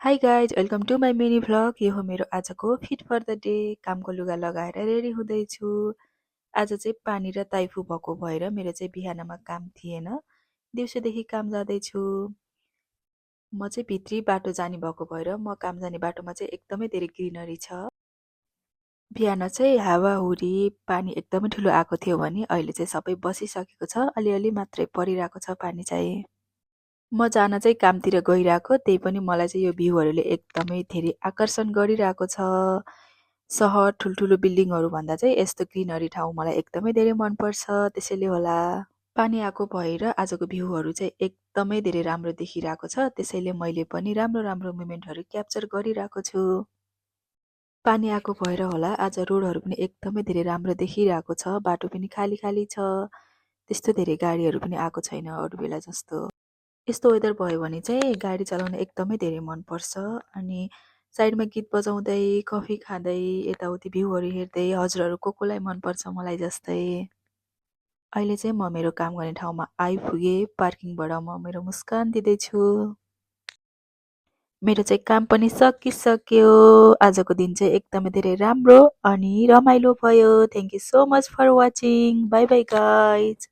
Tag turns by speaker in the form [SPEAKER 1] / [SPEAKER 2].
[SPEAKER 1] High guys welcome to my mini vlog. यो हो मेरो आजको फिट फर द डे। कामको लुगा लगाएर रेडी हुँदैछु। आज चाहिँ पानी र ताइफु भएको भएर मेरो चाहिँ बिहानमा काम थिएन। दिउँसोदेखि काम जाँदैछु। म चाहिँ भित्री बाटो जाने भएको भएर म काम जाने बाटोमा चाहिँ एकदमै धेरै ग्रिनरी छ। बिहान चाहिँ हावाहुरी पानी एकदमै ठुलो आएको थियो भने अहिले चाहिँ सबै बसिसकेको छ। अलिअलि मात्रै परिरहेको छ पानी चाहिँ। म जान चाहिँ कामतिर गइरहेको, त्यही पनि मलाई चाहिँ यो भ्यूहरूले एकदमै धेरै आकर्षण गरिरहेको छ। सहर ठुल्ठुलो बिल्डिङहरू भन्दा चाहिँ यस्तो ग्रिनरी ठाउँ मलाई एकदमै धेरै मनपर्छ, त्यसैले होला। पानी आएको भएर आजको भ्यूहरू चाहिँ एकदमै धेरै राम्रो देखिरहेको छ, त्यसैले मैले पनि राम्रो राम्रो मोमेन्टहरू क्याप्चर गरिरहेको छु। पानी आएको भएर होला आज रोडहरू पनि एकदमै धेरै राम्रो देखिरहेको छ, बाटो पनि खाली खाली छ। त्यस्तो धेरै गाडीहरू पनि आएको छैन अरू बेला जस्तो। यस्तो वेदर भयो भने चाहिँ गाडी चलाउन एकदमै धेरै मनपर्छ। अनि साइडमा गीत बजाउँदै कफी खाँदै यताउति भ्यूहरू हेर्दै हजुरहरू कोलाई मनपर्छ मलाई जस्तै। अहिले चाहिँ म मेरो काम गर्ने ठाउँमा आइपुगेँ। पार्किङबाट म मेरो मुस्कान दिँदैछु। मेरो चाहिँ काम पनि सकिसक्यो। आजको दिन चाहिँ एकदमै धेरै राम्रो अनि रमाइलो भयो। Thank you so much for watching. Bye bye guys.